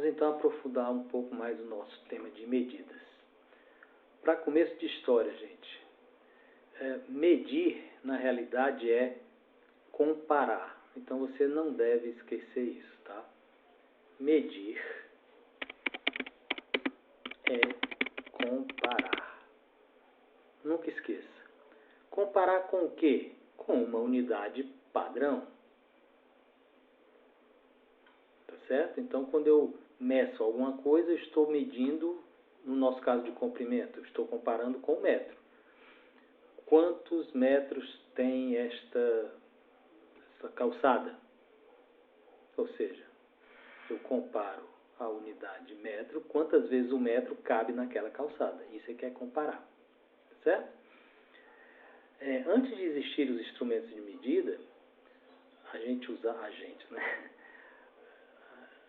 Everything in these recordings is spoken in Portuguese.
então aprofundar um pouco mais o nosso tema de medidas. Para começo de história, gente, medir na realidade é comparar. Então você não deve esquecer isso, tá? Medir é comparar. Nunca esqueça. Comparar com o quê? Com uma unidade padrão. Tá certo? Então, quando eu meço alguma coisa, eu estou medindo, no nosso caso de comprimento, eu estou comparando com o metro. Quantos metros tem essa calçada? Ou seja, eu comparo a unidade metro, quantas vezes o metro cabe naquela calçada. Isso é que é comparar. Tá certo? Antes de existir os instrumentos de medida,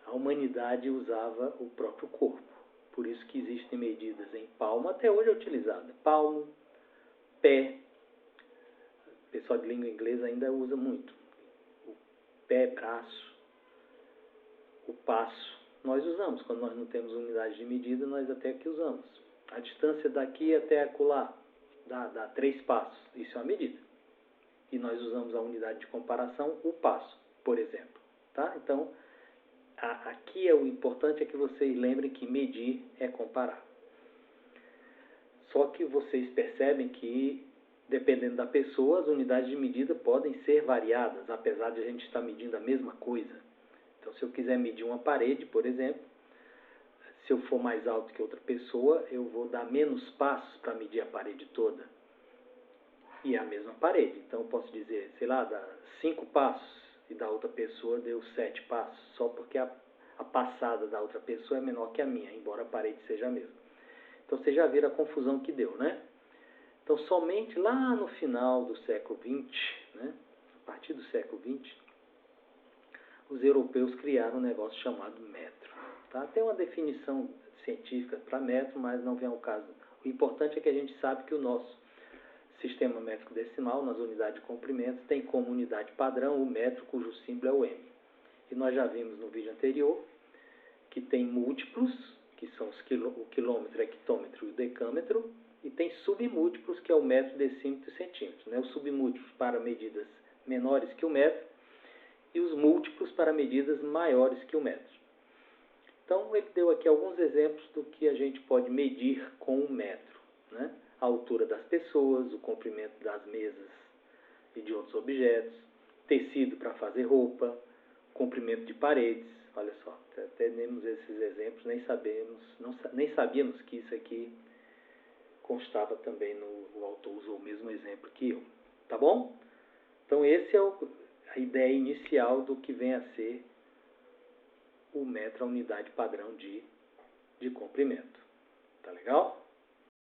a humanidade usava o próprio corpo. Por isso que existem medidas em palmo, até hoje é utilizada. Palmo, pé. O pessoal de língua inglesa ainda usa muito. O pé, braço, o passo. Nós usamos, quando nós não temos unidade de medida, nós até que usamos. A distância daqui até acolá dá 3 passos. Isso é uma medida. E nós usamos a unidade de comparação, o passo, por exemplo. Tá? Então, aqui o importante é que vocês lembrem que medir é comparar. Só que vocês percebem que, dependendo da pessoa, as unidades de medida podem ser variadas, apesar de a gente estar medindo a mesma coisa. Então, se eu quiser medir uma parede, por exemplo, se eu for mais alto que outra pessoa, eu vou dar menos passos para medir a parede toda. E é a mesma parede. Então, eu posso dizer, sei lá, dá 5 passos e da outra pessoa deu 7 passos, só porque a passada da outra pessoa é menor que a minha, embora a parede seja a mesma. Então, vocês já viram a confusão que deu, né? Então, somente lá no final do século XX, né, a partir do século XX, os europeus criaram um negócio chamado metro. Tá? Tem uma definição científica para metro, mas não vem ao caso. O importante é que a gente sabe que o nosso sistema métrico decimal, nas unidades de comprimento, tem como unidade padrão o metro, cujo símbolo é o M. E nós já vimos no vídeo anterior que tem múltiplos, que são o quilômetro, hectômetro e o decâmetro, e tem submúltiplos, que é o metro, decímetro e centímetro. Né? Os submúltiplos para medidas menores que o metro e os múltiplos para medidas maiores que o metro. Então, ele deu aqui alguns exemplos do que a gente pode medir com o metro. Né? A altura das pessoas, o comprimento das mesas e de outros objetos, tecido para fazer roupa, comprimento de paredes. Olha só, até temos esses exemplos, nem sabíamos que isso aqui constava também o autor usou o mesmo exemplo que eu. Tá bom? Então, essa é a ideia inicial do que vem a ser o metro, a unidade padrão de comprimento. Tá legal?